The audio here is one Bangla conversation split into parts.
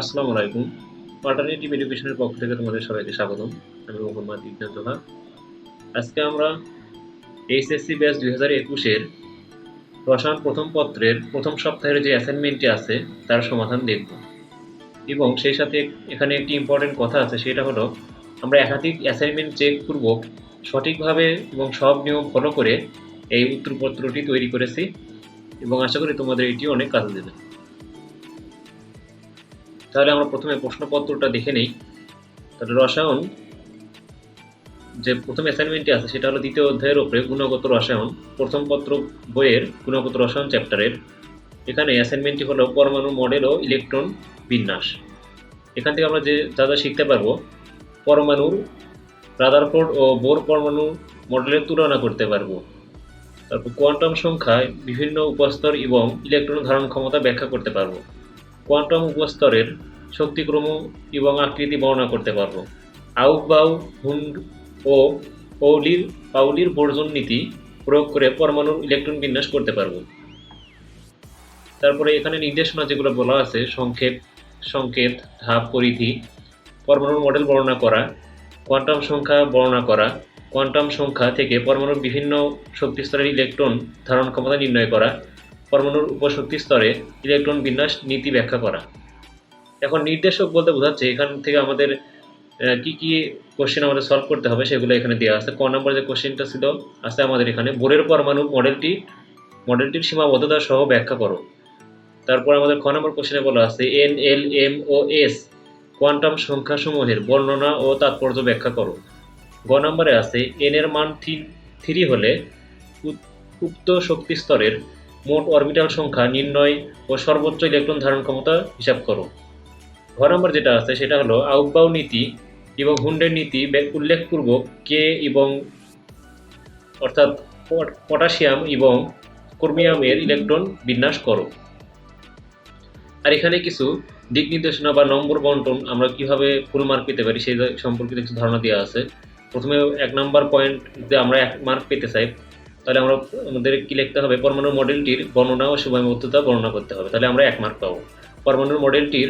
আসসালামু আলাইকুম। অল্টারনেটিভ এডুকেশনের পক্ষ থেকে তোমাদের সবাইকে স্বাগতম। আমি মোহাম্মদ ইবনে তোহা। আজকে আমরা এইচএসসি ব্যাচ 2021 এর রসায়ন প্রথম পত্রের প্রথম সপ্তাহের যে অ্যাসাইনমেন্টটি আছে তার সমাধান দেখব এবং সেই সাথে এখানে একটি ইম্পর্টেন্ট কথা আছে, সেটা হলো আমরা একাধিক অ্যাসাইনমেন্ট চেক পূর্বক সঠিকভাবে এবং সব নিয়ম ফলো করে এই উত্তরপত্রটি তৈরি করেছি এবং আশা করি তোমাদের এটি অনেক কাজে দেবে। তাহলে আমরা প্রথমে প্রশ্নপত্রটা দেখে নেই। তাহলে রসায়ন যে প্রথম অ্যাসাইনমেন্টটি আছে সেটা হলো দ্বিতীয় অধ্যায়ের উপরে গুণগত রসায়ন, প্রথম পত্র বইয়ের গুণগত রসায়ন চ্যাপ্টারের। এখানে অ্যাসাইনমেন্টটি হলো পরমাণু মডেল ও ইলেকট্রন বিন্যাস। এখান থেকে আমরা যা যা শিখতে পারবো, পরমাণুর রাদারফোর্ড ও বোর পরমাণু মডেলের তুলনা করতে পারবো। তারপর কোয়ান্টাম সংখ্যায় বিভিন্ন উপস্তর এবং ইলেকট্রন ধারণ ক্ষমতা ব্যাখ্যা করতে পারবো। কোয়ান্টাম উপস্তরের শক্তিক্রম এবং আকৃতি বর্ণনা করতে পারবো। আউফবাউ, হুন্ড ও পাউলির বর্জন নীতি প্রয়োগ করে পরমাণুর ইলেকট্রন বিন্যাস করতে পারবো। তারপরে এখানে নির্দেশনা যেগুলো বলা আছে, সংকেত, ধাপ, পরিধি, পরমাণুর মডেল বর্ণনা করা, কোয়ান্টাম সংখ্যা বর্ণনা করা, কোয়ান্টাম সংখ্যা থেকে পরমাণুর বিভিন্ন শক্তি স্তরের ইলেকট্রন ধারণ ক্ষমতা নির্ণয় করা, পরমাণুর উপশক্তি স্তরে ইলেকট্রন বিন্যাস নীতি ব্যাখ্যা করা। এখন নির্দেশক বলতে বোঝাচ্ছে এখান থেকে আমাদের কি কি কোশ্চেন আমাদের সলভ করতে হবে সেগুলো এখানে দেওয়া আছে। ক নম্বর যে কোশ্চেনটা ছিল আছে আমাদের এখানে, বোরের পরমাণু মডেলটির সীমাবদ্ধতা সহ ব্যাখ্যা করো। তারপর আমাদের খ নম্বর কোশ্চেনে বলা আছে এন, এল, এম ও এস কোয়ান্টাম সংখ্যাসমূহের বর্ণনা ও তাৎপর্য ব্যাখ্যা করো। গ নম্বরে আছে এন এর মান 3 হলে উক্ত শক্তি স্তরের মোট অরবিটাল সংখ্যা নির্ণয় ও সর্বোচ্চ ইলেকট্রন ধারণ ক্ষমতা হিসাব করো। ঘ নম্বর যেটা আছে সেটা হলো আউফবাউ নীতি এবং হুন্ডের নীতি উল্লেখপূর্বক কে এবং অর্থাৎ পটাশিয়াম এবং ক্রোমিয়ামের ইলেকট্রন বিন্যাস করো। আর এখানে কিছু দিক নির্দেশনা বা নম্বর বন্টন আমরা কিভাবে ফুল মার্ক পেতে পারি সেই সম্পর্কিত কিছু ধারণা দেওয়া আছে। প্রথমে 1 নম্বর পয়েন্ট যদি আমরা 1 মার্ক পেতে চাই তাহলে আমাদের কি লিখতে হবে, পরমাণু মডেলটির বর্ণনা ও সীমাবদ্ধতা বর্ণনা করতে হবে, তাহলে আমরা 1 মার্ক পাবো। পরমাণুর মডেলটির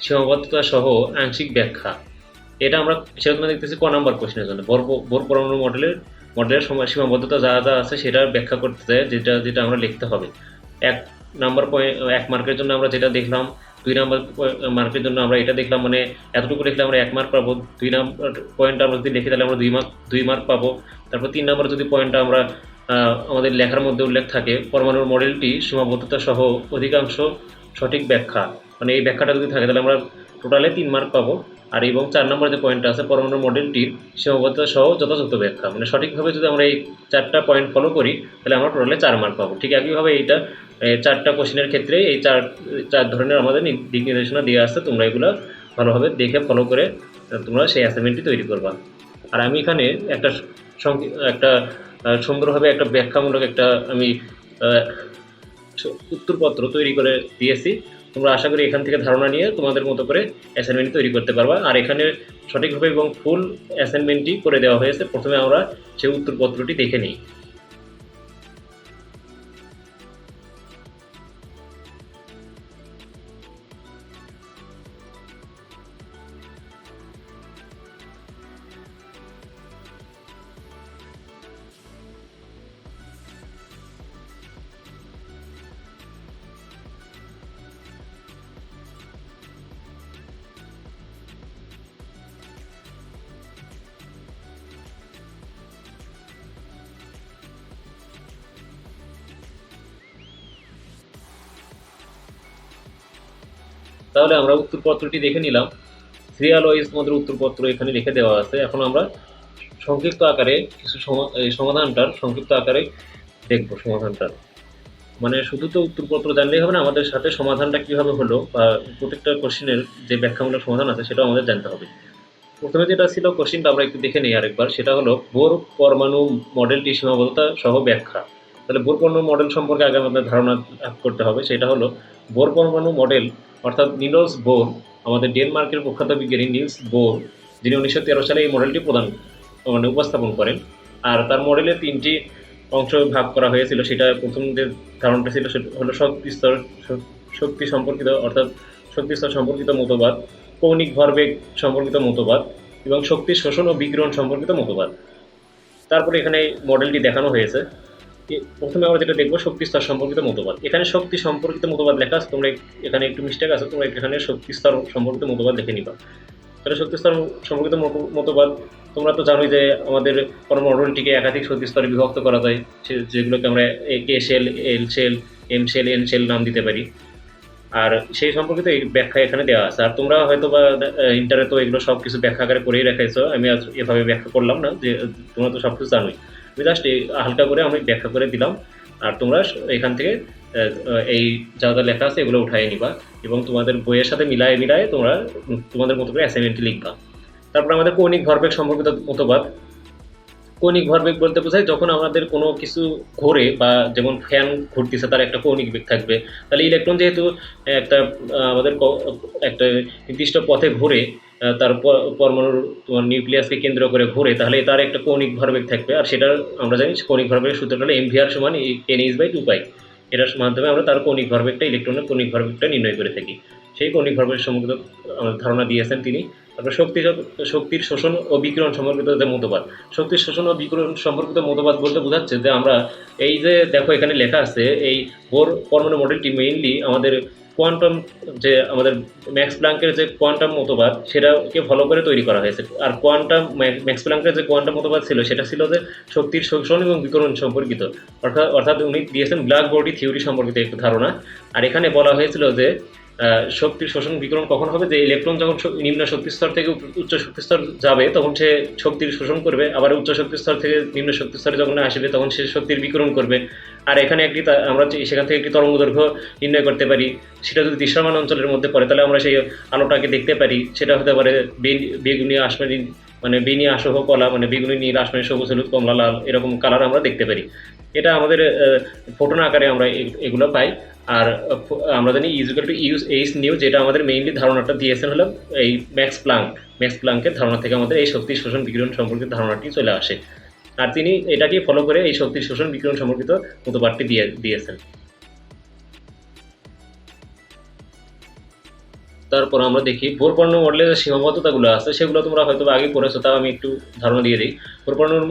সীমাবদ্ধতা সহ আংশিক ব্যাখ্যা, এটা আমরা সেরকম দেখতেছি ক নম্বর কোশ্চেনের জন্য। বোর পরমাণু মডেলের সীমাবদ্ধতা যা যা আছে সেটা ব্যাখ্যা করতে চাই, যেটা আমরা লিখতে হবে। 1 নম্বর পয়েন্ট 1 মার্কের জন্য আমরা যেটা দেখলাম, 2 নম্বর মার্কের জন্য আমরা এটা দেখলাম, মানে এতটুকু লিখলে আমরা 1 মার্ক পাবো। 2 নম্বর পয়েন্টটা আমরা যদি লিখি তাহলে আমরা 2 মার্ক পাবো। তারপর 3 নম্বর যদি পয়েন্টটা আমরা আমাদের লেখার মধ্যে উল্লেখ থাকে পরমাণুর মডেলটি সীমাবদ্ধতা সহ অধিকাংশ সঠিক ব্যাখ্যা, মানে এই ব্যাখ্যাটা যদি থাকে তাহলে আমরা টোটালে 3 মার্ক পাবো। আর এবং 4 নম্বর যে পয়েন্টটা আছে পরমাণু মডেলটির সীমাবদ্ধতা সহ যথাযথ ব্যাখ্যা, মানে সঠিকভাবে যদি আমরা এই 4টা পয়েন্ট ফলো করি তাহলে আমরা টোটালে 4 মার্ক পাবো। ঠিক একইভাবে এইটা 4টা কোশ্চেনের ক্ষেত্রে এই চার ধরনের আমাদের দিক নির্দেশনা দেওয়া আছে। তোমরা এগুলো ভালোভাবে দেখে ফলো করে তোমরা সেই অ্যাসাইনমেন্টটি তৈরি করবা। আর আমি এখানে একটা সুন্দরভাবে একটা ব্যাখ্যামূলক আমি উত্তরপত্র তৈরি করে দিয়েছি। তোমরা আশা করি এখান থেকে ধারণা নিয়ে তোমাদের মতো করে অ্যাসাইনমেন্ট তৈরি করতে পারবা। আর এখানে সঠিকভাবে এবং ফুল অ্যাসাইনমেন্টটি করে দেওয়া হয়েছে। প্রথমে আমরা সেই উত্তরপত্রটি দেখে নিই। তাহলে আমরা উত্তরপত্রটি দেখে নিলাম। সিরিয়াল ওয়াইজ আমাদের উত্তরপত্র এখানে লিখে দেওয়া আছে। এখন আমরা সংক্ষিপ্ত আকারে কিছু সমাধানটার সংক্ষিপ্ত আকারে দেখব। সমাধানটার মানে শুধু তো উত্তরপত্র জানলেই হবে না, আমাদের সাথে সমাধানটা কিভাবে হলো বা প্রত্যেকটা কোশ্চেনের যে ব্যাখ্যামূলক সমাধান আছে সেটাও আমাদের জানতে হবে। প্রথমে যেটা ছিল কোশ্চেনটা আমরা একটু দেখে নিই আরেকবার, সেটা হলো বোর পরমাণু মডেলটি সীমাবদ্ধতা সহ ব্যাখ্যা। তাহলে বোর পরমাণু মডেল সম্পর্কে আগে আমাদের ধারণা করতে হবে। সেটা হলো বোর পরমাণু মডেল অর্থাৎ নিলস বোর, আমাদের ডেনমার্কের প্রখ্যাত বিজ্ঞানী নিলস বোর, যিনি 1913 সালে এই মডেলটি মানে উপস্থাপন করেন। আর তার মডেলে ৩টি অংশ ভাগ করা হয়েছিল। সেটা প্রথম যে ধারণাটা ছিল সেটা হলো শক্তি সম্পর্কিত, অর্থাৎ শক্তি স্তর সম্পর্কিত মতবাদ, কৌণিক ভরবেগ সম্পর্কিত মতবাদ এবং শক্তি শোষণ ও বিকিরণ সম্পর্কিত মতবাদ। তারপরে এখানে মডেলটি দেখানো হয়েছে। প্রথমে আমরা যেটা দেখবো শক্তি স্তর সম্পর্কিত মতবাদ। এখানে শক্তি সম্পর্কিত মতবাদ লেখা আছে, তোমরা এখানে একটু মিস্টেক আছে, তোমরা এখানে শক্তি স্তর সম্পর্কিত মতবাদ লিখে নিবা। তাহলে শক্তি স্তর সম্পর্কিত মতবাদ তোমরা তো জানোই যে আমাদের পরমাণুটিকে একাধিক শক্তি স্তরে বিভক্ত করা যায়, যেগুলোকে আমরা K shell, L shell, M shell, N shell নাম দিতে পারি। আর সেই সম্পর্কিত এই ব্যাখ্যা এখানে দেওয়া আছে। আর তোমরা হয়তো বা ইন্টারনেট তো এগুলো সব কিছু ব্যাখ্যা আকারে করেই রেখেছো, আমি আজ এভাবে ব্যাখ্যা করলাম না, যে তোমরা তো সব কিছু জানোই। আমি জাস্ট হালকা করে আমি ব্যাখ্যা করে দিলাম। আর তোমরা এখান থেকে এই যা যা লেখা আছে এগুলো উঠাই নিবা এবং তোমাদের বইয়ের সাথে মিলায়ে তোমরা তোমাদের মতো করে অ্যাসাইনমেন্টটি লিখবা। তারপর আমাদের কৌণিক ভরবেগ সম্পর্কিত মতবাদ। কৌণিক ভরবেগ বলতে বোঝায় যখন আমাদের কোনো কিছু ঘোরে, বা যেমন ফ্যান ঘুরতেছে তার একটা কৌণিক বেগ থাকবে। তাহলে ইলেকট্রন যেহেতু একটা আমাদের একটা নির্দিষ্ট পথে ঘুরে, তার পরমাণুর তোমার নিউক্লিয়াসকে কেন্দ্র করে ঘুরে, তাহলে তার একটা কৌণিক ভরবেগ থাকবে। আর সেটা আমরা জানি কৌণিক ভরবেগের সূত্রটা হলো mvr সমান NH/2π। এটার মাধ্যমে আমরা তার কৌণিক ভরবেগটা, ইলেকট্রনের কৌণিক ভরবেগটা নির্ণয় করে থাকি। সেই কৌণিক ভরবেগের সম্পর্কিত ধারণা দিয়েছেন তিনি। তারপর শক্তির শোষণ ও বিকিরণ সম্পর্কিত যে মতবাদ। শক্তির শোষণ ও বিকিরণ সম্পর্কিত মতবাদ বলতে বোঝাচ্ছে যে আমরা এই যে দেখো এখানে লেখা আছে, এই বোর পরমাণু মডেলটি মেইনলি আমাদের কোয়ান্টাম, যে আমাদের ম্যাক্স প্লাঙ্কের যে কোয়ান্টাম মতবাদ সেটাকে ফলো করে তৈরি করা হয়েছে। আর ম্যাক্স প্লাঙ্কের যে কোয়ান্টাম মতবাদ ছিল সেটা ছিল যে শক্তির শোষণ এবং বিকিরণ সম্পর্কিত, অর্থাৎ উনি দিয়েছেন ব্ল্যাক বডি থিওরি সম্পর্কিত একটা ধারণা। আর এখানে বলা হয়েছিল যে শক্তির শোষণ বিকিরণ কখন হবে, যে ইলেকট্রন যখন নিম্ন শক্তি স্তর থেকে উচ্চ শক্তি স্তর যাবে তখন সে শক্তির শোষণ করবে, আবার উচ্চ শক্তি স্তর থেকে নিম্ন শক্তি স্তরে যখন আসবে তখন সে শক্তির বিকিরণ করবে। আর এখানে আমরা সেখান থেকে একটি তরঙ্গ দৈর্ঘ্য নির্ণয় করতে পারি। সেটা যদি দৃশ্যমান অঞ্চলের মধ্যে পড়ে তাহলে আমরা সেই আলোটাকে দেখতে পারি। সেটা হতে পারে বেগুনি আসমানি, মানে বেনি আসহ কলা, মানে বেগুনি নীল, আসমানি সবুজ, হলুদ, কমলা, লাল, এরকম কালার আমরা দেখতে পারি। এটা আমাদের ফোটন আকারে আমরা এগুলো পাই। আর আমরা জানি H নিউ, যেটা আমাদের মেইনলি ধারণাটা দিয়েছেন হলো এই ম্যাক্স প্লাঙ্কের ধারণা থেকে আমাদের এই শক্তি শোষণ বিকিরণ সম্পর্কিত ধারণাটি চলে আসে। আর তিনি এটাকে ফলো করে এই শক্তি শোষণ বিকিরণ সম্পর্কিত মতবাদটি দিয়েছেন। তারপর আমরা দেখি বোর পরমাণু মডেলের যে সীমাবদ্ধতাগুলো আছে সেগুলো তোমরা হয়তো আগে পড়েছো, তাও আমি একটু ধারণা দিয়ে দিই। বোর পরমাণু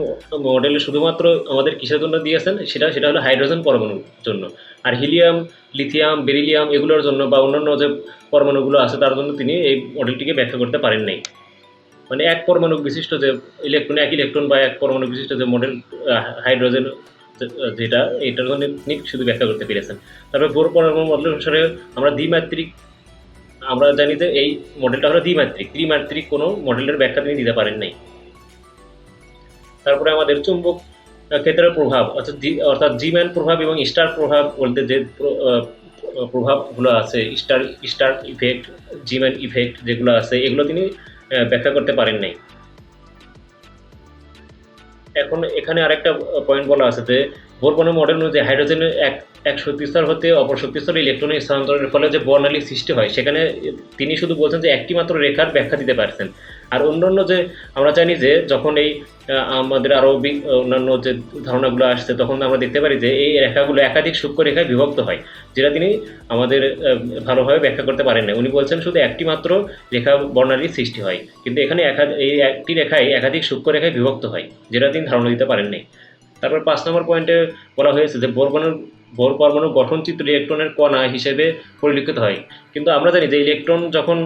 মডেলে শুধুমাত্র আমাদের কিসের জন্য দিয়েছেন, সেটা হলো হাইড্রোজেন পরমাণুর জন্য। আর হিলিয়াম, লিথিয়াম, বেরিলিয়াম এগুলোর জন্য বা অন্যান্য যে পরমাণুগুলো আছে তার জন্য তিনি এই মডেলটিকে ব্যাখ্যা করতে পারেন নাই। মানে এক পরমাণু বিশিষ্ট যে এক ইলেকট্রন বা এক পরমাণু বিশিষ্ট যে মডেল হাইড্রোজেন, যেটা এটার জন্য তিনি শুধু ব্যাখ্যা করতে পেরেছেন। তারপরে বোর পরমাণু মডেল অনুসারে আমরা জানি যে এই মডেলটা হলো ত্রিমাত্রিক কোনো মডেলের ব্যাখ্যা তিনি দিতে পারেন নাই। তারপরে আমাদের চুম্বক ক্ষেত্রের প্রভাব, অর্থাৎ জিম্যান প্রভাব এবং স্টার প্রভাব বলতে যে প্রভাবগুলো আছে, স্টার ইফেক্ট, জিম্যান ইফেক্ট যেগুলো আছে, এগুলো তিনি ব্যাখ্যা করতে পারেন নাই। এখন এখানে আরেকটা পয়েন্ট বলা আছে যে বোর পরমাণু মডেল অনুযায়ী হাইড্রোজেনের এক শক্তিস্তর হতে অপর শক্তিস্তরে ইলেকট্রনের স্থানান্তরের ফলে যে বর্ণালী সৃষ্টি হয়, সেখানে তিনি শুধু বলছেন যে একটি মাত্র রেখার ব্যাখ্যা দিতে পারছেন। আর অন্যান্য যে আমরা জানি যে যখন এই আমাদের আরও অন্যান্য যে ধারণাগুলো আসছে তখন আমরা দেখতে পারি যে এই রেখাগুলো একাধিক সূক্ষ্ম রেখায় বিভক্ত হয়, যেটা তিনি আমাদের ভালোভাবে ব্যাখ্যা করতে পারেন না। উনি বলছেন শুধু একটি মাত্র রেখা বর্ণালীর সৃষ্টি হয়, কিন্তু এখানে এই একটি রেখায় একাধিক সূক্ষ্ম রেখায় বিভক্ত হয়, যেটা তিনি ধারণা দিতে পারেন নাই। তারপর 5 নম্বর পয়েন্টে বলা হয়েছে যে বোর পরমাণু গঠনচিত্র ইলেকট্রনের কণা হিসেবে পরিলক্ষিত হয়। কিন্তু আমরা জানি যে ইলেকট্রন যখন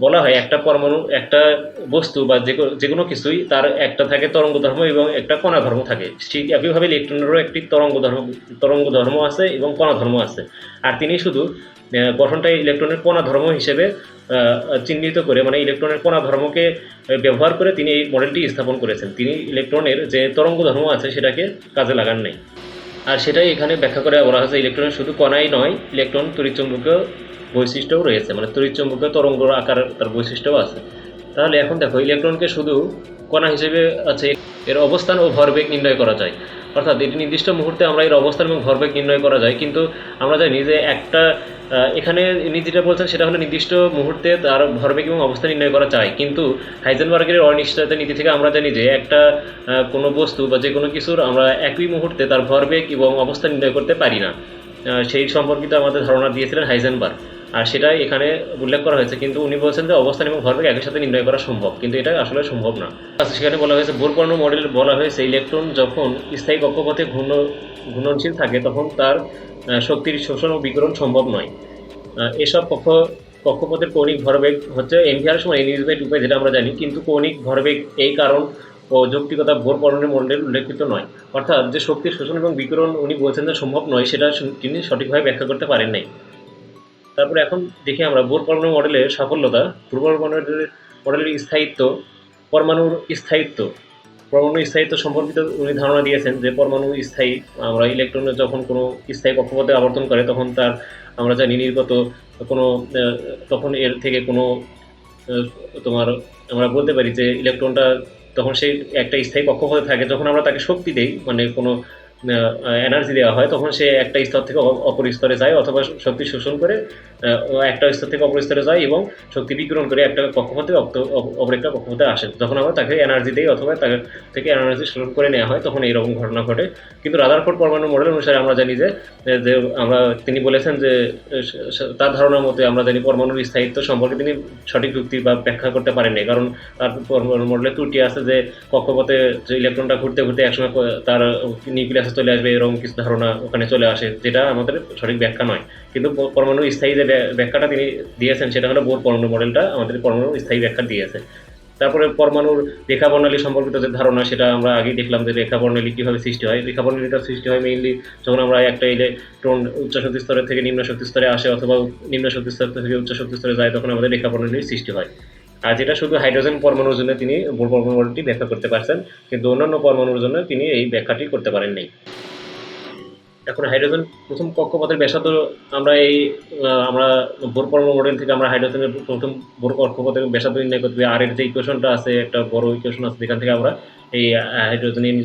বলা হয় একটা পরমাণু, একটা বস্তু বা যে কোনো কিছুই, তার একটা থাকে তরঙ্গ ধর্ম এবং একটা কণা ধর্ম থাকে। ঠিক একইভাবে ইলেকট্রনেরও একটি তরঙ্গ ধর্ম আছে এবং কণা ধর্ম আছে। আর তিনি শুধু গঠনটা ইলেকট্রনের কণা ধর্ম হিসেবে চিহ্নিত করে, মানে ইলেকট্রনের কণা ধর্মকে ব্যবহার করে তিনি এই মডেলটি স্থাপন করেছেন। তিনি ইলেকট্রনের যে তরঙ্গ ধর্ম আছে সেটাকে কাজে লাগান নাই। আর সেটাই এখানে ব্যাখ্যা করে বলা হয়েছে ইলেকট্রনের শুধু কণাই নয়, ইলেকট্রন তড়িৎচুম্বকীয় বৈশিষ্ট্যও রয়েছে, মানে তড়িৎচুম্বকীয় তরঙ্গ আকার তার বৈশিষ্ট্যও আছে। তাহলে এখন দেখো ইলেকট্রনকে শুধু কণা হিসেবে আছে, এর অবস্থান ও ভরবেগ নির্ণয় করা যায়। অর্থাৎ এটি নির্দিষ্ট মুহূর্তে আমরা এর অবস্থান এবং ভরবেগ নির্ণয় করা যায়, কিন্তু আমরা জানি যে একটা এখানে ইনি যেটা বলছেন সেটা হলো নির্দিষ্ট মুহূর্তে তার ভরবেগ এবং অবস্থান নির্ণয় করা যায়, কিন্তু হাইজেনবার্গের অনিশ্চয়তা নীতি থেকে আমরা জানি যে একটা কোনো বস্তু বা যে কোনো কিছুর আমরা একই মুহূর্তে তার ভরবেগ এবং অবস্থান নির্ণয় করতে পারি না। সেই সম্পর্কিত আমাদের ধারণা দিয়েছিলেন হাইজেনবার্গ, আর সেটাই এখানে উল্লেখ করা হয়েছে। কিন্তু উনি বলছেন যে অবস্থান এবং ভরবেগ একই সাথে নির্ণয় করা সম্ভব, কিন্তু এটা আসলে সম্ভব না। সেখানে বলা হয়েছে বোর-পর্ণো মডেল বলা হয়েছে ইলেকট্রন যখন স্থায়ী কক্ষপথে ঘূর্ণনশীল থাকে তখন তার শক্তির শোষণ ও বিকিরণ সম্ভব নয়। এসব কক্ষপথের কৌণিক ভরবেগ হচ্ছে mvr সমান n/2π, যেটা আমরা জানি, কিন্তু কৌণিক ভরবেগ এই কারণ ও যৌক্তিকতা বোর-পর্ণো মডেল উল্লেখিত নয়। অর্থাৎ যে শক্তির শোষণ এবং বিকিরণ উনি বলছেন যে সম্ভব নয়, সেটা তিনি সঠিকভাবে ব্যাখ্যা করতে পারেন নাই। তারপরে এখন দেখি আমরা বোর-পর্ণো মডেলের সাফল্যতা। মডেলের স্থায়িত্ব, পরমাণুর স্থায়িত্ব। পরমাণু স্থায়িত্ব সম্পর্কিত উনি ধারণা দিয়েছেন যে পরমাণু স্থায়ী। আমরা ইলেকট্রনের যখন কোনো স্থায়ী কক্ষপথে আবর্তন করে তখন তার আমরা জানি নির্গত কোনো তখন এর থেকে কোনো তোমার আমরা বলতে পারি যে ইলেকট্রনটা তখন সেই একটা স্থায়ী কক্ষপথে থাকে। যখন আমরা তাকে শক্তি দেই, মানে কোনো এনার্জি দেওয়া হয়, তখন সে একটা স্তর থেকে অপর স্তরে যায়, অথবা শক্তি শোষণ করে একটা স্তর থেকে অপর স্তরে যায় এবং শক্তি বিকিরণ করে একটা কক্ষপথে অপর একটা কক্ষপথে আসে। যখন আমরা তাকে এনার্জি দিই অথবা তার থেকে এনার্জি শোষণ করে নেওয়া হয় তখন এইরকম ঘটনা ঘটে। কিন্তু রাদারফোর্ড পরমাণু মডেল অনুসারে আমরা জানি যে আমরা তিনি বলেছেন যে তার ধারণার মতে আমরা জানি পরমাণুর স্থায়িত্ব সম্পর্কে তিনি সঠিক যুক্তি বা ব্যাখ্যা করতে পারেননি, কারণ তার পরমাণু মডেলে ত্রুটি আছে যে কক্ষপথে যে ইলেকট্রনটা ঘুরতে ঘুরতে একসময় তার নিউক্লিয়াসে চলে আসবে, এরকম কিছু ধারণা ওখানে চলে আসে, যেটা আমাদের সঠিক ব্যাখ্যা নয়। কিন্তু পরমাণু স্থায়ী যে ব্যাখ্যাটা তিনি দিয়েছেন সেটা হলো বোর-পর্ণো মডেলটা আমাদের পরমাণু স্থায়ী ব্যাখ্যা দিয়েছে। তারপরে পরমাণুর রেখা বর্ণালী সম্পর্কিত যে ধারণা, সেটা আমরা আগেই দেখলাম যে রেখা বর্ণালী কীভাবে সৃষ্টি হয়। রেখা বর্ণালীটা সৃষ্টি হয় মেইনলি যখন আমরা একটা ইলেকট্রন উচ্চ শক্তি স্তরের থেকে নিম্ন শক্তি স্তরে আসে অথবা নিম্ন শক্তি স্তর থেকে উচ্চ শক্তি স্তরে যায়, তখন আমাদের রেখা বর্ণালীর সৃষ্টি হয়। আর যেটা শুধু হাইড্রোজেন পরমাণুর জন্য তিনি বোর-পর্ণো মডেলটি ব্যাখ্যা করতে পারছেন, কিন্তু অন্যান্য পরমাণুর জন্য তিনি এই ব্যাখ্যাটি করতে পারেন নাই। এখন হাইড্রোজেন প্রথম কক্ষপথের ব্যাসার্ধ আমরা আমরা বোর-পর্ণো মডেল থেকে আমরা হাইড্রোজেনের প্রথম বোর কক্ষপথের ব্যাসার্ধ নির্ণয় করতে আর এর যে ইকুয়েশনটা আছে, একটা বড় ইকুয়েশন আছে, যেখান থেকে আমরা এই হাইড্রোজেন n =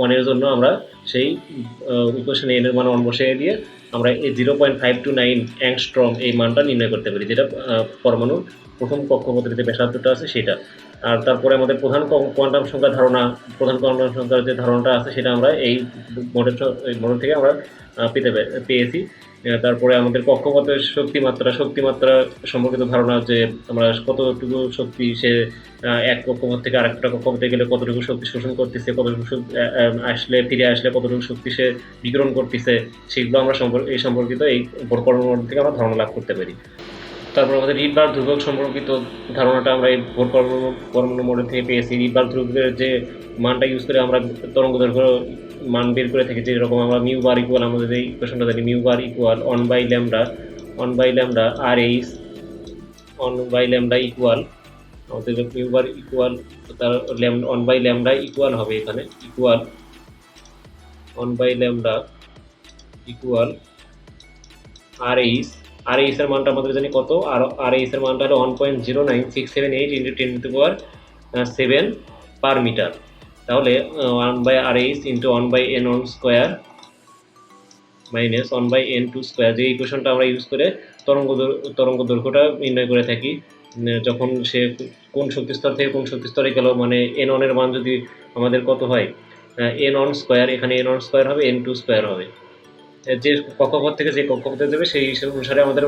1 এর জন্য আমরা সেই ইকুয়েশনে n এর মান 1 বসিয়ে দিয়ে আমরা এই 0.529 অ্যাংস্ট্রম এই মানটা নির্ণয় করতে পারি, যেটা পরমাণুর প্রথম কক্ষপথের যে ব্যাসার্ধটা আছে সেটা। আর তারপরে আমাদের প্রধান কোয়ান্টাম সংখ্যার যে ধারণাটা আছে সেটা আমরা এই মডেল থেকে আমরা পেয়েছি। তারপরে আমাদের কক্ষপথের শক্তিমাত্রা সম্পর্কিত ধারণা, যে আমরা কতটুকু শক্তি সে এক কক্ষপথ থেকে আরেকটা কক্ষপথে গেলে কতটুকু শক্তি শোষণ করতেছে, কতটুকু ফিরে আসলে কতটুকু শক্তি সে বিকিরণ করতেছে, সেগুলো আমরা এই সম্পর্কিত এই বোর-পর্ণো মডেল থেকে আমরা ধারণা লাভ করতে পারি। তারপর আমাদের রিডবার্গ ধ্রুবক সম্পর্কিত ধারণাটা আমরা এই বোর-পর্ণো মডেল থেকে পেয়েছি। রিডবার্গ ধ্রুবকের যে মানটা ইউজ করে আমরা তরঙ্গ দৈর্ঘ্য মান বের করে থাকি, যেরকম আমরা মিউ বার ইকুয়াল আমাদের এই ইকুয়েশনটা জানি, mu bar equal 1/λ RH 1/λ equal আমাদের মিউ বার ইকুয়াল তার 1/λ ইকুয়াল হবে এখানে ইকুয়াল 1/λ ইকুয়াল RH এর মানটা আমাদের জানি কত, আর RH এর মানটা হলো 1.09678 × 10⁻7 পার মিটার। তাহলে 1/RH × 1/n² মাইনাস 1/n² যে ইকুয়েশনটা আমরা ইউজ করে তরঙ্গ দৈর্ঘ্যটা নির্ণয় করে থাকি, যখন সে কোন শক্তিস্তর থেকে কোন শক্তিস্তরে গেল, মানে n1 এর মান যদি আমাদের কত হয় n1², এখানে n1² হবে, n2² হবে। যে কক্ষপথ থেকে যে কক্ষপথে যাবে সেই অনুসারে আমাদের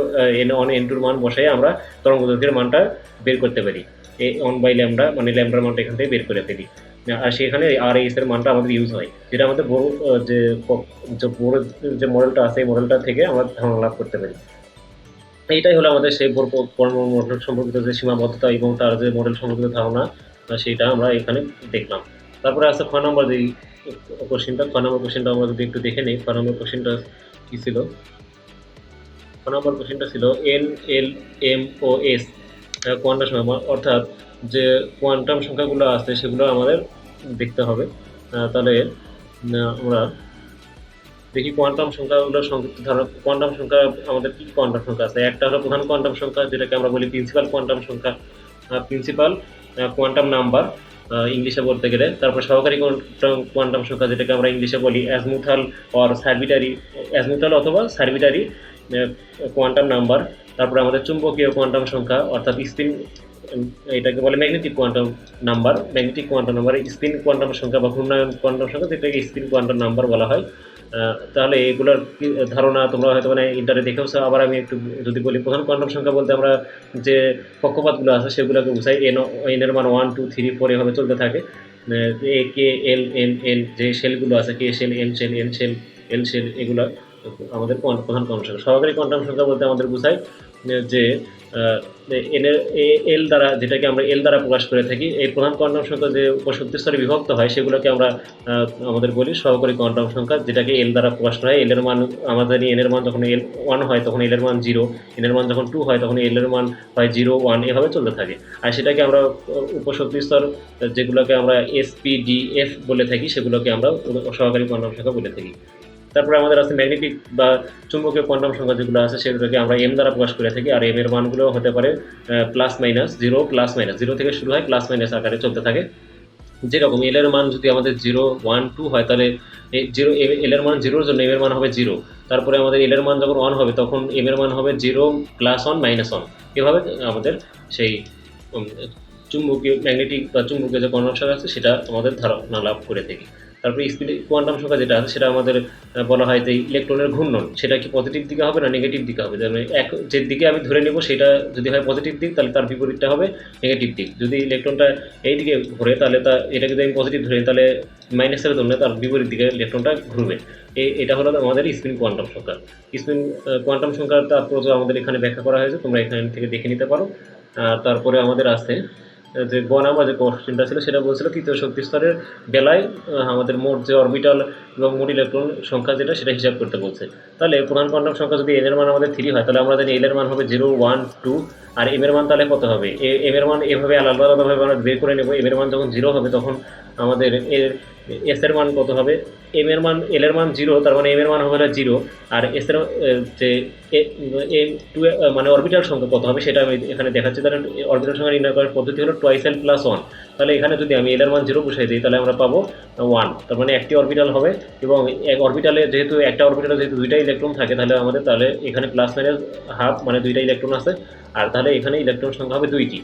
n1 n2 মান বসাই আমরা তরঙ্গ দৈর্ঘ্যের মানটা বের করতে পারি। 1/λ মানে ল্যামডার মানটা এখান থেকে বের করে ফেলি, আর সেখানে RH এর মানটা আমাদের ইউজ হয়, যেটা আমাদের বড় যে মডেলটা আছে এই মডেলটা থেকে আমরা ধারণা লাভ করতে পারি। এইটাই হলো আমাদের সেই বোর-পর্ণো মডেল সম্পর্কিত যে সীমাবদ্ধতা এবং তার যে মডেল সম্পর্কিত ধারণা, সেটা আমরা এখানে দেখলাম। তারপরে আছে 6 নম্বর যে কোশ্চেনটা, 6 নম্বর কোশ্চেনটা আমরা যদি একটু দেখে নিই। 6 নম্বর কোশ্চেনটা কি ছিল? 6 নম্বর কোশ্চেনটা ছিল NLMOS কোয়ান্টাম সংখ্যা, অর্থাৎ যে কোয়ান্টাম সংখ্যাগুলো আছে সেগুলো আমাদের দেখতে হবে। তাহলে আমরা দেখি কোয়ান্টাম সংখ্যাগুলো সংক্ষিপ্ত ধারণা। কোয়ান্টাম সংখ্যা আমাদের কি কোয়ান্টাম সংখ্যা আছে? একটা হলো প্রধান কোয়ান্টাম সংখ্যা, যেটাকে আমরা বলি প্রিন্সিপাল কোয়ান্টাম সংখ্যা, প্রিন্সিপাল কোয়ান্টাম নাম্বার। ইংলিশে বলতে গেলে। তারপর সহকারী কোয়ান্টাম সংখ্যা যেটাকে আমরা ইংলিশে বলি অ্যাজমুথাল অর সার্বিটারি, অ্যাজমুথাল অথবা সার্বিটারি কোয়ান্টাম নাম্বার। তারপরে আমাদের চুম্বকীয় কোয়ান্টাম সংখ্যা অর্থাৎ স্পিন, এটাকে বলে magnetic quantum number. Magnetic quantum number spin quantum সংখ্যা বা ঘূর্ণায়ন কোয়ান্টাম সংখ্যা, যেটাকে স্পিন কোয়ান্টাম নাম্বার বলা হয়। তাহলে এগুলোর ধারণা তোমরা হয়তো মানে ইন্টারে দেখেওছো। আবার আমি একটু যদি বলি, প্রধান কোয়ান্টাম সংখ্যা বলতে আমরা যে কক্ষপথগুলো আছে সেগুলোকে বুঝাই। এর মান 1 2 3 4 এভাবে চলতে থাকে। এ কে এল এন এল যে শেলগুলো আছে, K shell, N shell, N shell, L shell, এগুলো আমাদের প্রধান কোয়ান্টাম সংখ্যা। সহকারী কোয়ান্টাম সংখ্যা বলতে আমাদের বোঝায় যে এল দ্বারা, যেটাকে আমরা এল দ্বারা প্রকাশ করে থাকি। এই প্রধান কোয়ান্টাম সংখ্যা যে উপশক্তি স্তরে বিভক্ত হয় সেগুলোকে আমরা আমাদের বলি সহকারী কোয়ান্টাম সংখ্যা, যেটাকে এল দ্বারা প্রকাশ করা হয়। এল এর মান আমরা জানি, এন এর মান যখন এল 1 হয় তখন এল এর মান 0, এন এর মান যখন 2 হয় তখন এল এর মান হয় 0 1, এভাবে চলতে থাকে। আর সেটাকে আমরা উপশক্তি স্তর যেগুলোকে আমরা এসপিডিএফ বলে থাকি সেগুলোকে আমরা সহকারী কোয়ান্টাম সংখ্যা বলে থাকি। তারপরে আমাদের আছে ম্যাগনেটিক বা চুম্বকীয় কোয়ান্টাম সংখ্যা যেগুলো আছে সেগুলোকে আমরা এম দ্বারা প্রকাশ করে থাকি। আর এম এর মানগুলো হতে পারে plus minus zero, plus minus zero থেকে শুরু হয়, প্লাস মাইনাস আকারে চলতে থাকে। যেরকম এল এর মান যদি আমাদের 0 1 2 হয় তাহলে জিরো, এল এর মান 0-র জন্য এম এর মান হবে 0। তারপরে আমাদের এল এর মান যখন 1 হবে তখন এম এর মান হবে 0 প্লাস 1 মাইনাস 1। এভাবে আমাদের সেই চুম্বকীয় ম্যাগনেটিক বা চুম্বকীয় যে কোয়ান্টাম সংখ্যা আছে সেটা আমাদের ধারণা লাভ করে থাকি। তারপরে স্পিড কোয়ান্টাম সংখ্যা যেটা আছে সেটা আমাদের বলা হয় যে ইলেকট্রনের ঘূর্ণন, সেটা কি পজিটিভ দিকে হবে না নেগেটিভ দিকে হবে। যেমন যে দিকে আমি ধরে নেব সেটা যদি হয় পজিটিভ দিক তাহলে তার বিপরীতটা হবে নেগেটিভ দিক। যদি ইলেকট্রনটা এই দিকে ঘুরে তাহলে এটা যদি আমি পজিটিভ ধরি তাহলে মাইনাসের জন্য তার বিপরীত দিকে ইলেকট্রনটা ঘুরবে। এটা হলো আমাদের স্পিন কোয়ান্টাম সংখ্যা। স্পিন কোয়ান্টাম সংখ্যার তাৎপর্য আমাদের এখানে ব্যাখ্যা করা হয়েছে, তোমরা এখান থেকে দেখে নিতে পারো। তারপরে আমাদের আছে যে গ নাম্বার যে কোশ্চেনটা ছিল সেটা বলছিল তৃতীয় শক্তি স্তরের বেলায় আমাদের মোট যে অরবিটাল এবং মোট ইলেকট্রন সংখ্যা যেটা সেটা হিসাব করতে বলছে। তাহলে প্রধান কোয়ান্টাম সংখ্যা যদি এন এর মান আমাদের 3 হয় তাহলে আমরা জানি এল এর মান হবে 0 1 2, আর এম এর মান তাহলে কত হবে? এম এর মান এভাবে আলাদা আলাদাভাবে আমরা বের করে নেব। এম এর মান যখন 0 হবে তখন আমাদের এস এর মান কত হবে? এম এর মান, এল এর মান 0, তার মানে এম এর মান হবে 0, আর এস এর যে এম টু মানে অরবিটাল সংখ্যা কত হবে সেটা আমি এখানে দেখাচ্ছি। তাহলে অরবিটাল সংখ্যা নির্ণয় করার পদ্ধতি হলো টুয়াইস এল প্লাস 1। তাহলে এখানে যদি আমি এল এর মান 0 বসাই দিই তাহলে আমরা পাবো 1, তার মানে একটি অরবিটাল হবে। এবং এক অরবিটালে যেহেতু একটা অরবিটালে যেহেতু দুইটা ইলেকট্রন থাকে তাহলে আমাদের তাহলে এখানে প্লাস মাইনাস হাফ মানে দুইটা ইলেকট্রন আছে, আর তাহলে এখানে ইলেকট্রন সংখ্যা হবে 2টি।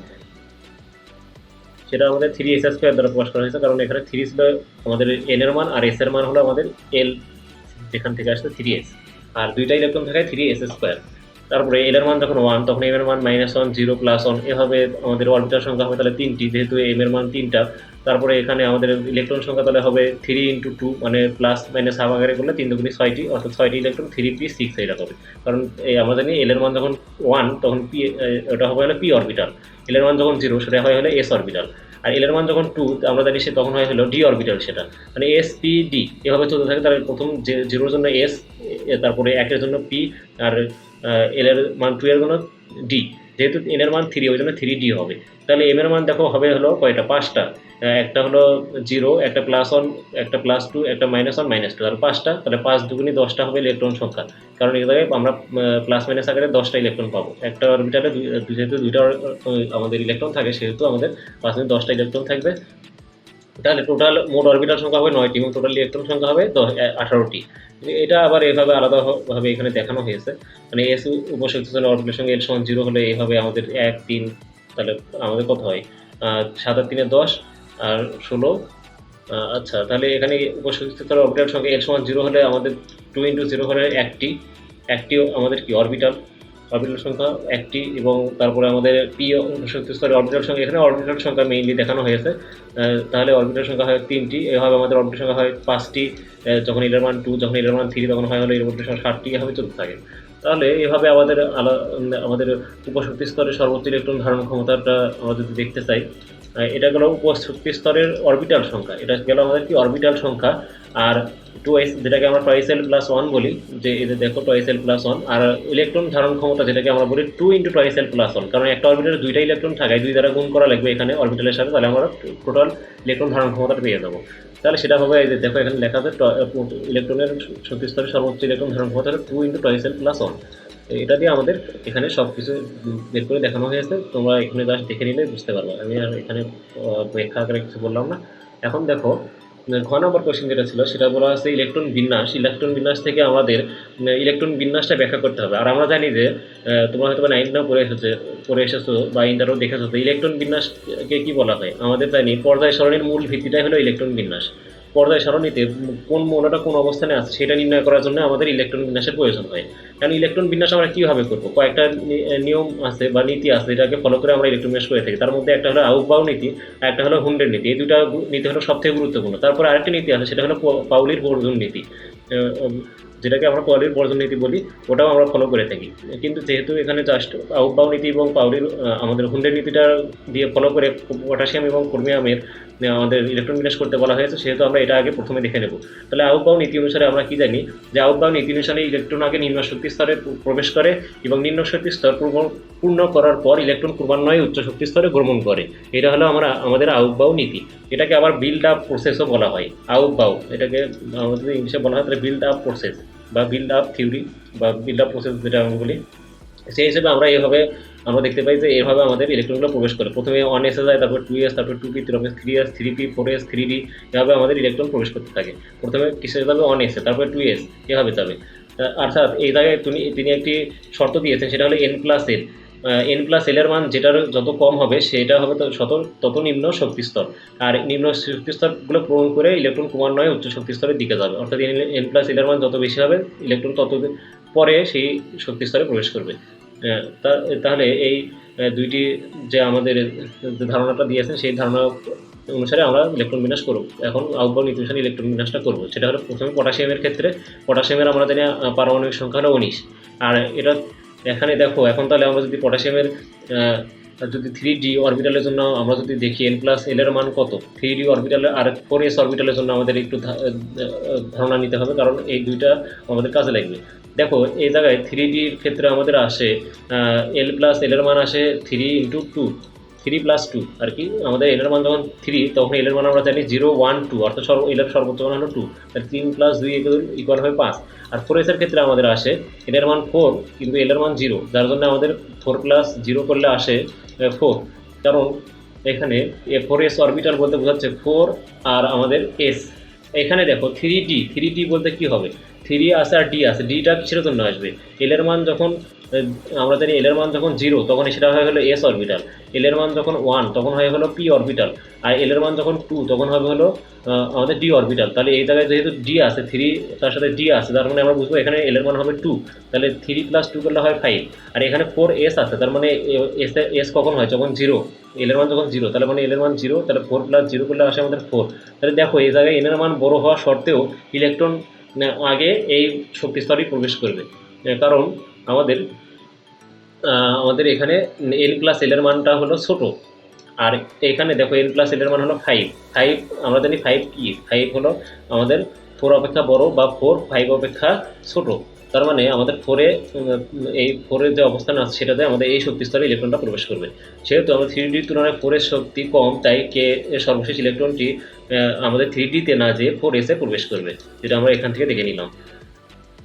সেটা আমাদের 3s² দ্বারা প্রকাশ করা হয়েছে, কারণ এখানে 3 ছিল আমাদের এন এর মান আর এস এর মান হলো আমাদের এল, যেখান থেকে আসছে 3s, আর দুইটা ইলেকট্রন থাকায় 3s²। তারপরে এল এর মান যখন 1 তখন এম এর মান -1 0 +1, এভাবে আমাদের অরবিটাল সংখ্যা হবে তাহলে 3টি, যেহেতু এম এর মান 3টা। তারপরে এখানে আমাদের ইলেকট্রন সংখ্যা তাহলে হবে 3 × 2 মানে প্লাস মাইনাস হাফ আকারে করলে 3 দুগুণে 6টি, অর্থাৎ 6টি ইলেকট্রন 3p6 এইটা হবে। কারণ আমরা জানি এল এর মান যখন 1 তখন পি, ওটা হবে হলো পি অরবিটাল। এল এর মান যখন 0 সেটা হয় হলো এস অরবিটাল। আর এল এর মান যখন 2 আমরা জানি সে তখন হয় হলো ডি অরবিটাল, সেটা মানে এস পি ডি এভাবে চলতে থাকে। তাহলে প্রথম যে 0-র জন্য এস, তারপরে 1-এর জন্য পি, আর এল এর মান 2 এর জন্য ডি। যেহেতু এন এর মান 3 ওই জন্য 3d হবে। তাহলে এম এর মান দেখো হবে হলো কয়টা? 5টা। একটা হলো 0, একটা +1, একটা +2, একটা -1 -2, তাহলে 5টা। তাহলে 5 দুগুণে 10টা হবে ইলেকট্রন সংখ্যা, কারণ এই জায়গায় আমরা প্লাস মাইনাস আকারে 10টা ইলেকট্রন পাবো। একটা অরবিটালে যেহেতু দুইটা আমাদের ইলেকট্রন থাকে সেহেতু আমাদের 5 × 10টা ইলেকট্রন থাকবে। তাহলে টোটাল মোট অরবিটাল সংখ্যা হবে 9টি এবং টোটাল ইলেকট্রন সংখ্যা হবে 18টি। এটা আবার এভাবে আলাদাভাবে এখানে দেখানো হয়েছে, মানে এস উপশক্তি স্তরের অরবিটালের সঙ্গে এল সমান 0 হলে এইভাবে আমাদের 1 3, তাহলে আমাদের কত হয় 7 আর 3 10 আর 16। আচ্ছা, তাহলে এখানে উপশক্তি স্তরের অরবিটাল সঙ্গে এল সমান 0 হলে আমাদের 2 × 0 হলে একটি আমাদের কি অরবিটাল সংখ্যা একটি। এবং তারপরে আমাদের পি শক্তি স্তরের অরবিটাল সংখ্যা, এখানে অরবিটাল সংখ্যা মেইনলি দেখানো হয়েছে। তাহলে অরবিটাল সংখ্যা হয় 3টি, এভাবে আমাদের অরবিটাল সংখ্যা হয় 5টি। যখন এল এর মান 2, যখন এল এর মান 3 তখন হয় হলো অরবিটাল সংখ্যা 7টি, এভাবে চলতে থাকে। তাহলে এভাবে আমাদের উপশক্তি স্তরের সর্বোচ্চ ইলেকট্রন ধারণ ক্ষমতাটা আমরা যদি দেখতে চাই, এটা গেল উপশক্তি স্তরের অরবিটাল সংখ্যা, এটা গেল আমাদের কি অরবিটাল সংখ্যা। আর টুয়াইস, যেটাকে আমরা টুয়াইস এল প্লাস 1 বলি, যে এদের দেখো টুয়াইস এল প্লাস 1। আর ইলেকট্রন ধারণ ক্ষমতা যেটাকে আমরা বলি 2 × টুয়াইস এল প্লাস 1, কারণ একটা অরবিটালে দুইটা ইলেকট্রন থাকায় 2 দ্বারা গুণ করা লাগবে এখানে অরবিটালের সাথে, তাহলে আমরা টোটাল ইলেকট্রন ধারণ ক্ষমতাটা পেয়ে যাবো। তাহলে সেটা হবে এই যে দেখো এখানে লেখা আছে ইলেকট্রনের শক্তি স্তরের সর্বোচ্চ ইলেকট্রন ধারণ ক্ষমতা হলো 2 × টুয়াইস এল প্লাস 1। এটা দিয়ে আমাদের এখানে সব কিছু বের করে দেখানো হয়েছে, তোমরা এখানে জাস্ট দেখে নিলে বুঝতে পারবে। আমি আর এখানে ব্যাখ্যা আকারে কিছু বললাম না। এখন দেখো ঘ নম্বর কোশ্চেন যেটা ছিল সেটা বলা আছে ইলেকট্রন বিন্যাস। ইলেকট্রন বিন্যাস থেকে আমাদের ইলেকট্রন বিন্যাসটা ব্যাখ্যা করতে হবে। আর আমরা জানি যে তোমরা হয়তো 9 পড়ে এসেছো বা ইন্টারও দেখেছো, তো ইলেকট্রন বিন্যাসকে কি বলা হয়? আমাদের জানি পর্যায় সারণীর মূল ভিত্তিটাই হলো ইলেকট্রন বিন্যাস। পর্যায় সারণীতে কোন মৌলটা কোন অবস্থানে আছে সেটা নির্ণয় করার জন্য আমাদের ইলেকট্রন বিন্যাসের প্রয়োজন হয়। কারণ ইলেকট্রন বিন্যাস আমরা কীভাবে করবো? কয়েকটা নিয়ম আছে বা নীতি আছে যেটাকে ফলো করে আমরা ইলেকট্রন বিন্যাস করে থাকি। তার মধ্যে একটা হলো আউফবাউ নীতি আর একটা হলো হুন্ডের নীতি। এই দুটা নীতি হলো সবথেকে গুরুত্বপূর্ণ। তারপর আরেকটা নীতি আছে সেটা হলো পাউলির বর্জন নীতি, যেটাকে আমরা পাউলির বর্জন নীতি বলি, ওটাও আমরা ফলো করে থাকি। কিন্তু যেহেতু এখানে জাস্ট আউফবাউ নীতি এবং পাউলির আমাদের হুন্ডের নীতিটা দিয়ে ফলো করে পটাশিয়াম এবং ক্রোমিয়ামের আমাদের ইলেকট্রন বিন্যাস করতে বলা হয়েছে, সেহেতু আমরা এটা আগে প্রথমে দেখে নেব। তাহলে আউফবাউ নীতি অনুসারে আমরা কি জানি যে আউফবাউ নীতি অনুসারে ইলেকট্রন আগে নিম্ন শক্তি স্তরে প্রবেশ করে এবং নিম্ন শক্তি স্তর পূর্ণ করার পর ইলেকট্রন ক্রমান্বয়ে উচ্চ শক্তি স্তরে গমন করে। এটা হলো আমাদের আউফবাউ নীতি। এটাকে আবার বিল্ড আপ প্রসেসও বলা হয়। আউফবাউ এটাকে আমাদের ইংলিশে বলা হয় তাহলে বিল্ড আপ প্রসেস বা বিল্ড আপ থিওরি বা বিল্ড আপ প্রসেস যেটা আমরা বলি। সেই হিসেবে আমরা দেখতে পাই যে এভাবে আমাদের ইলেকট্রনগুলো প্রবেশ করে। প্রথমে 1s যায়, তারপর 2s, তারপর 2p, তারপর 3s, 3p, 4s, 3d, এভাবে আমাদের ইলেকট্রন প্রবেশ করতে থাকে। প্রথমে কিসে যাবে? 1s, তারপর 2s, এভাবে যাবে। অর্থাৎ এই জায়গায় তিনি একটি শর্ত দিয়েছেন, সেটা হলো n+l। n+l এর মান যেটার যত কম হবে সেটা হবে তত নিম্ন শক্তিস্তর। আর নিম্ন শক্তিস্তরগুলো পূরণ করে ইলেকট্রন ক্রমান্বয়ে উচ্চ শক্তিস্তরের দিকে যাবে। অর্থাৎ n+l এর মান যত বেশি হবে ইলেকট্রন তত পরে সেই শক্তিস্তরে প্রবেশ করবে। তাহলে এই দুইটি যে আমাদের ধারণাটা দিয়েছেন সেই ধারণা অনুসারে আমরা ইলেকট্রন বিন্যাস করব। এখন আউটবাউ নীতি অনুসারে ইলেকট্রন বিন্যাসটা করবো। সেটা হলো প্রথমে পটাশিয়ামের ক্ষেত্রে। পটাশিয়ামের আমরা জানি পারমাণবিক সংখ্যা হলো 19। আর এটা এখানে দেখো, এখন তাহলে আমরা যদি পটাশিয়ামের যদি 3d অরবিটালের জন্য আমরা যদি দেখি n+l এর মান কত, 3d অরবিটালের আর 4s অরবিটালের জন্য আমাদের একটু ধারণা নিতে হবে, কারণ এই দুইটা আমাদের কাজে লাগবে। দেখো এই জায়গায় 3dর ক্ষেত্রে আমাদের আসে l+l এর মান আসে 3 × 2 আর কি। আমাদের এল এর মান যখন 3 তখন এল এর মান আমরা জানি 0, 1, 2, অর্থাৎ এল এর সর্বোচ্চ মান হলো 2। তাহলে 3 + 2 ইকুয়াল হয় 5। আর 4s এর ক্ষেত্রে আমাদের আসে এল এর মান 4 কিন্তু এল এর মান 0, যার জন্য আমাদের 4 + 0 করলে আসে 4। কারণ এখানে 4s অরবিটাল বলতে বোঝাচ্ছে 4 আর আমাদের s। এখানে দেখো 3d বলতে কি হবে? 3 আছে আর d আছে, ডিটা কিসের জন্য আসবে? এল এর মান যখন আমরা জানি এল এর মান যখন 0 তখন সেটা হয়ে হলো s অরবিটাল। এল এর মান যখন 1 তখন হয়ে হলো p অরবিটাল। আর এল এর মান যখন 2 তখন হবে হলো আমাদের d অরবিটাল। তাহলে এই জায়গায় যেহেতু d আছে, 3 তার সাথে d আছে, তার মানে আমরা বুঝবো এখানে এল এর মান হবে 2। তাহলে 3 + 2 করলে হয় 5। আর এখানে 4s আছে, তার মানে s কখন হয়? যখন 0। এল এর মান যখন 0, তাহলে মানে এল এর মান 0, তাহলে 4 + 0 করলে আসে আমাদের 4। তাহলে দেখো এই জায়গায় n এর মান বড় হওয়া সত্ত্বেও ইলেকট্রন আগে এই শক্তিস্তরে প্রবেশ করবে, কারণ আমাদের এখানে n+l এর মানটা হলো ছোট। আর এখানে দেখো n+l এর মান হলো 5। আমরা জানি 5 কি? 5 হলো আমাদের 4 অপেক্ষা বড় বা 4 5 অপেক্ষা ছোট। তার মানে আমাদের 4-এর যে অবস্থান আছে সেটাতে আমাদের এই শক্তিস্তরে ইলেকট্রনটা প্রবেশ করবে। সেহেতু আমাদের 3dর তুলনায় 4-এর শক্তি কম, তাই সর্বশেষ ইলেকট্রনটি আমাদের 3dতে না যেয়ে 4s এ প্রবেশ করবে, যেটা আমরা এখান থেকে দেখে নিলাম।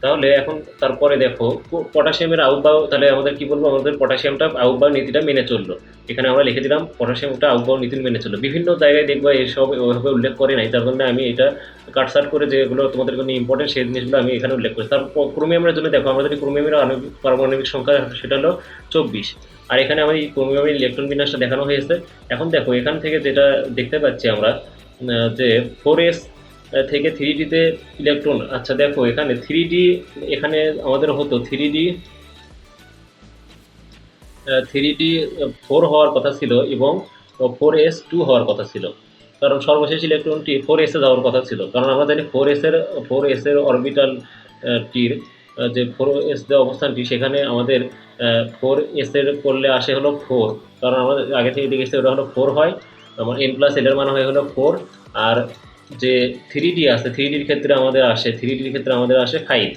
তাহলে এখন তারপরে দেখো পটাশিয়ামের আউটবাউ। তাহলে আমাদের কি বলবো? আমাদের পটাশিয়ামটা আউটবাউ নীতিটা মেনে চললো। এখানে আমরা লিখে দিলাম পটাশিয়ামটা আউটবাউ নীতি মেনে চললো। বিভিন্ন জায়গায় দেখবো এসব ওইভাবে উল্লেখ করে নাই, তার জন্য আমি এটা কাটসাট করে যেগুলো তোমাদের জন্য ইম্পর্টেন্ট সেই জিনিসগুলো আমি এখানে উল্লেখ করি। তারপর ক্রোমিয়ামের জন্য দেখো, আমাদের ক্রোমিয়ামের পারমাণবিক সংখ্যা সেটা হলো 24। আর এখানে আমার এই ক্রোমিয়ামের ইলেকট্রন বিন্যাসটা দেখানো হয়েছে। এখন দেখো এখান থেকে যেটা দেখতে পাচ্ছি আমরা যে 4s থেকে 3dতে ইলেকট্রন। আচ্ছা দেখো এখানে 3d এখানে আমাদের হতো 3d 4 হওয়ার কথা ছিল এবং 4s 2 হওয়ার কথা ছিল, কারণ সর্বশেষ ইলেকট্রনটি 4s এ যাওয়ার কথা ছিল। কারণ আমরা জানি 4s এর অরবিটাল টির যে 4s যে অবস্থানটি সেখানে আমাদের 4s এর করলে আসে হলো 4, কারণ আমাদের আগে থেকে দেখেছি ওটা হলো 4 হয়। আমার n+l এর মান হয়ে হলো 4। আর যে 3d আছে 3dর ক্ষেত্রে আমাদের আসে 5।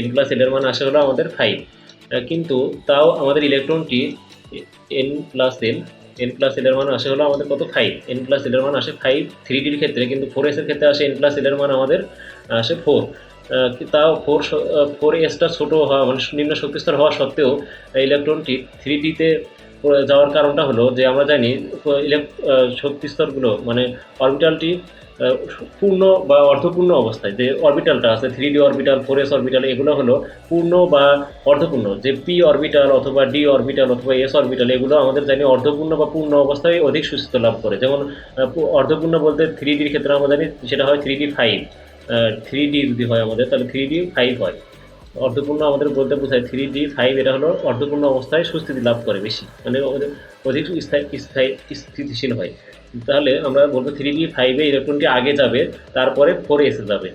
n+l এর মান আসে হলো আমাদের 5। কিন্তু তাও আমাদের ইলেকট্রনটি n+l এর মান আসে হলো আমাদের কত? 5। n+l এর মান আসে 5 3dর ক্ষেত্রে, কিন্তু 4s এর ক্ষেত্রে আসে n+l এর মান আমাদের আসে 4। তাও ফোর এসটা ছোটো হওয়া মানে নিম্ন শক্তিস্তর হওয়া সত্ত্বেও ইলেকট্রনটি থ্রি ডিতে যাওয়ার কারণটা হলো যে আমরা জানি শক্তিস্তরগুলো মানে অরবিটালটি পূর্ণ বা অর্ধপূর্ণ অবস্থায় যে অরবিটালটা আছে three D orbital four S orbital এগুলো হলো পূর্ণ বা অর্ধপূর্ণ যে পি অরবিটাল অথবা ডি অরবিটাল অথবা এস অরবিটাল এগুলো আমাদের জানি অর্ধপূর্ণ বা পূর্ণ অবস্থায় অধিক সুস্থ লাভ করে। যেমন অর্ধপূর্ণ বলতে থ্রি ডির ক্ষেত্রে আমরা জানি সেটা হয় three D five, three D যদি হয় আমাদের তাহলে থ্রি ডি ফাইভ হয়। অর্ধপূর্ণ আমাদের বলতে বোঝায় থ্রি ডি ফাইভ, এটা হলো অর্ধপূর্ণ অবস্থায় সুস্থিতি লাভ করে বেশি মানে অধিক স্থিতিশীল হয়। তাহলে আমরা বলবো থ্রি ডি ফাইভে ইলেকট্রনটি আগে যাবে, তারপরে ফোর এসে যাবে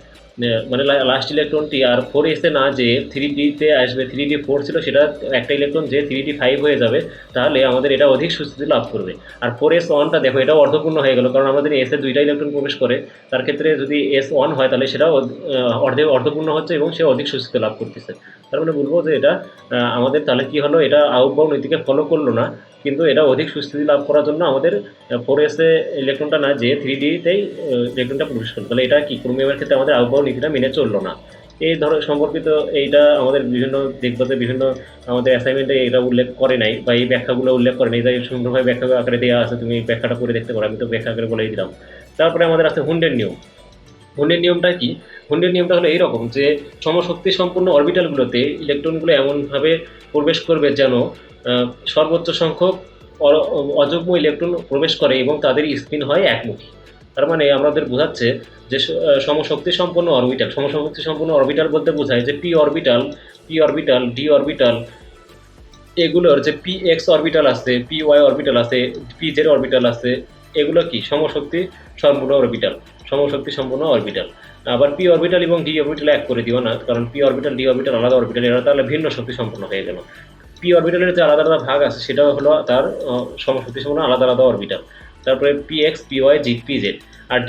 মানে লাস্ট ইলেকট্রনটি আর ফোর এসে না যে থ্রি ডিতে আসবে, থ্রি ডি ফোর ছিল সেটা একটা ইলেকট্রন যে থ্রি ডি ফাইভ হয়ে যাবে, তাহলে আমাদের এটা অধিক সুস্থিতি লাভ করবে। আর ফোর এস ওয়ানটা দেখো এটা অর্ধপূর্ণ হয়ে গেল, কারণ আমাদের এসে দুইটা ইলেকট্রন প্রবেশ করে, তার ক্ষেত্রে যদি এস ওয়ান হয় তাহলে সেটা অর্ধপূর্ণ হচ্ছে এবং সে অধিক সুস্থিতি লাভ করতেছে। তার মানে বলবো যে এটা আমাদের তাহলে কি হলো, এটা আউটবাউন্ড নীতিকে ফলো করলো না, কিন্তু এটা অধিক সুস্থিতি লাভ করার জন্য আমাদের ফোর এসে ইলেকট্রনটা না যে থ্রি ডিতেই ইলেকট্রনটা প্রবেশ করলো, তাহলে এটা কি ক্রোমিয়ামের ক্ষেত্রে আমাদের আউটবাউন্ড নীতিটা মেনে চললো না। এই ধরো সম্পর্কিত এইটা আমাদের বিভিন্ন দেখবো যে বিভিন্ন আমাদের অ্যাসাইনমেন্টে এটা উল্লেখ করে নাই বা এই ব্যাখ্যাগুলো উল্লেখ করে নাই, তাই সুন্দরভাবে ব্যাখ্যা আকারে দেওয়া আছে, তুমি ব্যাখ্যাটা করে দেখতে পারো, আমি তো ব্যাখ্যা আকারে বলেই দিলাম। তারপরে আমাদের আছে হুন্ডের নিয়ম। হুন্ডের নিয়মটা কি? হুন্ডের নিয়মটা হলো এইরকম যে সমশক্তি সম্পূর্ণ অরবিটালগুলোতে ইলেকট্রনগুলো এমনভাবে প্রবেশ করবে যেন সর্বোচ্চ সংখ্যক অযুগ্ম ইলেকট্রন প্রবেশ করে এবং তাদের স্পিন হয় একমুখী। তার মানে আমাদের বোঝাচ্ছে যে সমশক্তি সম্পন্ন অরবিটাল, সমশক্তি সম্পন্ন অরবিটাল বলতে বোঝায় যে পি অরবিটাল ডি অরবিটাল এগুলোর যে পি এক্স অরবিটাল আছে, পি ওয়াই অরবিটাল আছে, পি জেড অরবিটাল আছে, এগুলো কি সমশক্তি সম্পূর্ণ অরবিটাল, সমশক্তি সম্পূর্ণ অরবিটাল। আবার পি অরবিটাল এবং ডি অরবিটাল এক করে দিও না, কারণ পি অরবিটাল ডি অরবিটাল আলাদা অরবিটাল, এরা তাহলে ভিন্ন শক্তি সম্পন্ন হয়ে গেল। পি অরবিটালের যে আলাদা আলাদা ভাগ আছে সেটা হলো তার সমশক্তি সম্পন্ন আলাদা আলাদা অরবিটাল। তারপরে P X P Y Z P Z. আর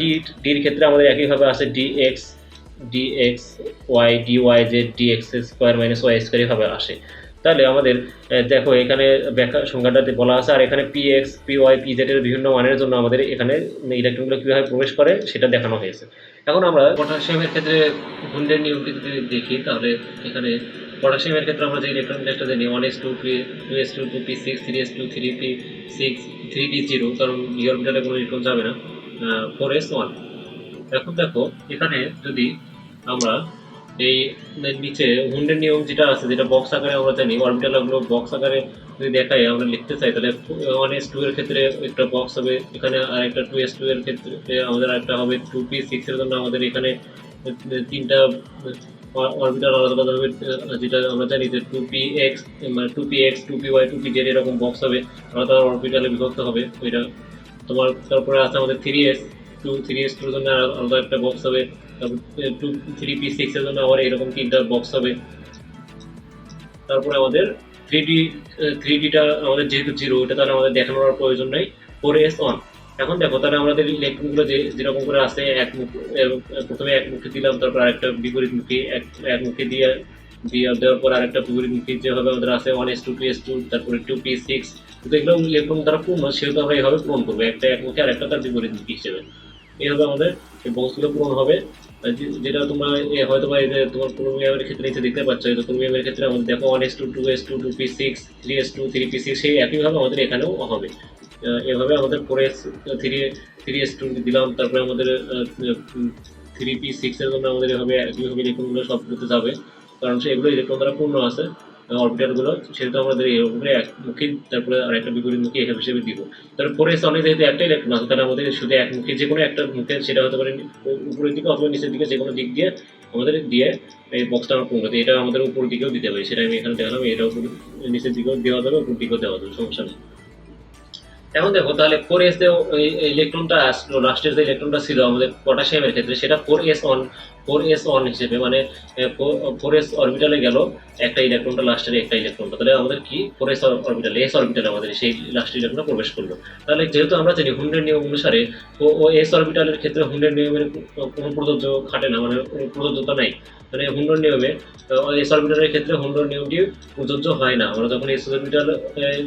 ডির ক্ষেত্রে আমাদের একইভাবে আছে D X Y D Y Z D X square minus Y square এভাবে আসে। তাহলে আমাদের দেখো এখানে ব্যাখ্যা সংখ্যাটাতে বলা আছে, আর এখানে P X P Y P Z এর বিভিন্ন মানের জন্য আমাদের এখানে ইলেকট্রনগুলো কীভাবে প্রবেশ করে সেটা দেখানো হয়েছে। এখন আমরা পটাশিয়ামের ক্ষেত্রে হুন্ডের নিয়মটি যদি দেখি, তাহলে এখানে পটাশিয়ামের ক্ষেত্রে আমরা যে ইলেকট্রন বিন্যাসটা জানি 1s2 2s2 2p6 3s2 3p6 3d0, কারণ ডি অরবিটালে কোনো ইলেকট্রন যাবে না, 4s1। এখন দেখো এখানে যদি আমরা এই নিচে হুন্ডের নিয়ম যেটা আছে, যেটা বক্স আকারে আমরা জানি অরবিটালগুলো বক্স আকারে যদি দেখাই আমরা লিখতে চাই, তাহলে 1s2 এর ক্ষেত্রে একটা বক্স হবে, এখানে আর একটা 2s2 এর ক্ষেত্রে আমাদের একটা হবে, 2p6 এর জন্য আমাদের এখানে তিনটা অরবিটাল আলাদা আলাদা হবে, যেটা আমরা জানি যে 2px মানে 2px 2py 2pz এরকম বক্স হবে, আলাদা অরবিটালে বিভক্ত হবে ওইটা তোমার। তারপরে আছে আমাদের 3s2 এর জন্য আলাদা একটা বক্স হবে, তারপর 3p6 এর জন্য আবার এরকম তিনটা বক্স হবে। তারপরে আমাদের থ্রি ডিটা আমাদের যেহেতু জিরো, ওটা তাহলে আমাদের দেখানোর প্রয়োজন নেই, 4s1। এখন দেখো তাহলে আমাদের ইলেকট্রনগুলো যেরকম করে আছে প্রথমে একমুখী দিলাম, তারপর আরেকটা বিপরীতমুখী একমুখী দিয়ে দেওয়ার পর আরেকটা বিপরীতমুখী যেভাবে আমাদের আছে 1s2 2s2 তারপরে 2p6, কিন্তু এগুলো ইলেকট্রন দ্বারা পূর্ণ, সেহেতু আমরা এভাবে পূরণ করবো, একটা একমুখী আর একটা তার বিপরীতমুখী হিসেবে। এইভাবে আমাদের এই বক্সগুলো পূরণ হবে। যেটা তোমরা হয়তো বা তোমার ক্রোমিয়ামের ক্ষেত্রে নিচে দেখতে পাচ্ছ, ক্রোমিয়ামের ক্ষেত্রে আমাদের দেখো 1s2 2s2 2p6 3s2 3p6, সেই একইভাবে আমাদের এখানেও হবে। এভাবে আমাদের 3s2 দিলাম, তারপরে আমাদের 3p6 এর জন্য আমাদের এভাবে একইভাবে ইলেকট্রনগুলো সবগুলোতে যাবে, কারণ এগুলো ইলেকট্রন দ্বারা পূর্ণ আছে অরবিটালগুলো, সেহেতু আমাদের এভাবে একমুখী তারপরে আর একটা বিপরীতমুখী এভাবে হিসেবে দিব। তারপরে অনেক যেহেতু একটা ইলেকট্রন আছে, তাহলে আমাদের শুধু একমুখী যে কোনো একটা মুখে, সেটা হতে পারে উপরের দিকে অথবা নিচের দিকে, যে কোনো দিক দিয়ে আমাদের দিয়ে এই বক্সটা আমরা পূর্ণ করতে, এটা আমাদের উপরের দিকেও দিতে পারি, সেটা আমি এখানে দেখালাম, এটা উপর নিচের দিকেও দেওয়া যাবে, উপর দিকেও দেওয়া যাবে, সমস্যা নেই। এখন দেখো তাহলে 4s ইলেকট্রনটা আসলো, লাস্টের যে ইলেকট্রনটা ছিল আমাদের পটাশিয়ামের ক্ষেত্রে সেটা 4s1 হিসেবে, মানে 4s অরবিটালে গেল একটা ইলেকট্রনটা, লাস্টের একটা ইলেকট্রনটা, তাহলে আমাদের কি 4s অরবিটালে এস অরবিটালে আমাদের সেই লাস্টের ইলেকট্রনটা প্রবেশ করলো। তাহলে যেহেতু আমরা জানি হুন্ডের নিয়ম অনুসারে ও এস অরবিটালের ক্ষেত্রে হুন্ডের নিয়মের কোনো প্রযোজ্য খাটে না, মানে কোনো প্রযোজ্যতা নাই, মানে হুন্ডের নিয়মে এস অরবিটালের ক্ষেত্রে হুন্ডের নিয়মটি প্রযোজ্য হয় না। আমরা যখন এস অরবিটাল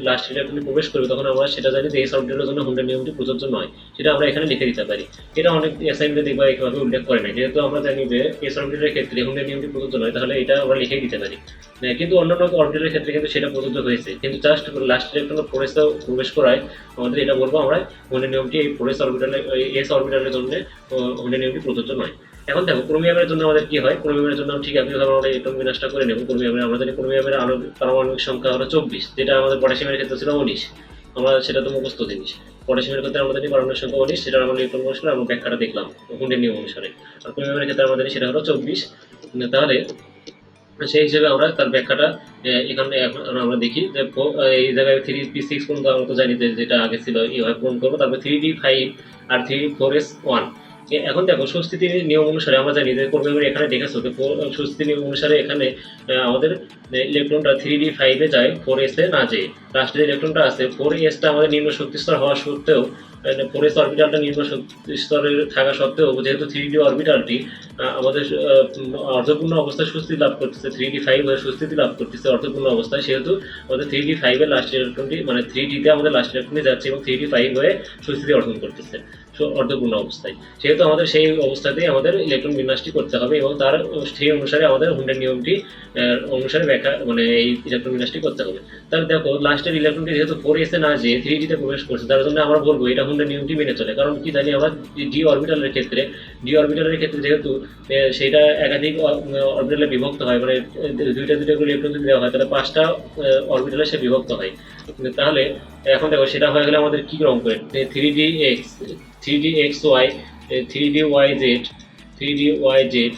লাস্ট ইলেকট্রনে প্রবেশ করবে তখন আমরা সেটা জানি যে এস অরবিটালের জন্য হুন্ডের নিয়মটি প্রযোজ্য নয়, সেটা আমরা এখানে লিখে দিতে পারি। এটা অনেক অ্যাসাইনমেন্টে দেখবা এভাবে উল্লেখ করে না, যেহেতু আমরা জানি যে এস অরবিটালের ক্ষেত্রে হুন্ডের নিয়মটি প্রযোজ্য নয়, তাহলে এটা আমরা লিখেই দিতে পারি। কিন্তু অন্যান্য অরবিটালের ক্ষেত্রে কিন্তু সেটা প্রযোজ্য হয়েছে, কিন্তু জাস্ট লাস্ট ইলেকট্রন ফোরেসে প্রবেশ করায় আমাদের এটা বলবো আমরা হুন্ডের নিয়মটি এই ফোরেস অরবিটালে এস অরবিটালের জন্য হুন্ডের নিয়মটি প্রযোজ্য নয়। এখন দেখো ক্রোমিয়ামের জন্য আমাদের কি হয়, ক্রোমিয়ামের জন্য ঠিক একইভাবে আমরা ইলেকট্রন বিন্যাসটা করে নেব। ক্রোমিয়ামের আমরা জানি ক্রোমিয়ামের পারমাণবিক সংখ্যা হলো 24, যেটা আমাদের পটাশিয়ামের ক্ষেত্রে ছিল 19। আমরা সেটা তো মুখস্থ জিনিস। পটাশিয়ামের ক্ষেত্রে আমরা জানি পারমাণবিক সংখ্যা 19, সেটা আমরা ইলেকট্রন বিন্যাস করে আমরা ব্যাখ্যাটা দেখলাম হুন্ডের নিয়ম অনুসারে। আর ক্রোমিয়ামের ক্ষেত্রে আমরা জানি সেটা হলো 24। তাহলে সেই হিসেবে আমরা তার ব্যাখ্যাটা এখানে এখন আমরা দেখি যে এই জায়গায় 3p6 পর্যন্ত আমরা তো জানি যে যেটা আগে ছিল এইভাবে পূরণ করবো, তারপর 3d5 আর 3 4s1। এখন দেখো সুস্থিতির নিয়ম অনুসারে আমরা জানি যে ক্রোমিয়ামের এখানে দেখেছো যে সুস্থিতির নিয়ম অনুসারে এখানে আমাদের ইলেকট্রনটা 3d5 এ যায়, 4s এ না যায়। লাস্টের ইলেকট্রনটা আছে 4s টা আমাদের নিম্ন শক্তি স্তর হওয়া সত্ত্বেও, 4s অরবিটালটা নিম্ন শক্তি স্তরে থাকা সত্ত্বেও যেহেতু 3d অরবিটালটি আমাদের অর্ধপূর্ণ অবস্থায় সুস্থিতি লাভ করতেছে, 3d5 হয়ে সুস্থিতি লাভ করতেছে অর্ধপূর্ণ অবস্থায়, সেহেতু আমাদের 3d5 এর লাস্ট ইলেকট্রনটি মানে 3d তে আমাদের লাস্ট ইলেকট্রনটি যাচ্ছে এবং 3d5 হয়ে সুস্থিতি অর্জন করতেছে অর্ধপূর্ণ অবস্থায়। সেহেতু আমাদের সেই অবস্থাতেই আমাদের ইলেকট্রন বিন্যাসটি করতে হবে এবং তার সেই অনুসারে আমাদের হুন্ডের নিয়মটি অনুসারে ব্যাখ্যা মানে এই ইলেকট্রন বিন্যাসটি করতে হবে। তাহলে দেখো লাস্টের ইলেকট্রনটি যেহেতু 4s এ না যেয়ে 3d তে প্রবেশ করছে, তার জন্য আমরা বলবো এটা হুন্ডের নিয়মটি মেনে চলে। কারণ কি জানি আমরা ডি অরবিটালের ক্ষেত্রে যেহেতু সেটা একাধিক অরবিটালে বিভক্ত হয়, মানে দুইটা করে ইলেকট্রন যদি দেওয়া হয় তাহলে 5টা অরবিটালে সে বিভক্ত হয়। তাহলে এখন দেখো সেটা হয়ে গেলে আমাদের কি রকম করে 3dx 3dxy 3dyz 3dyz 3dyz,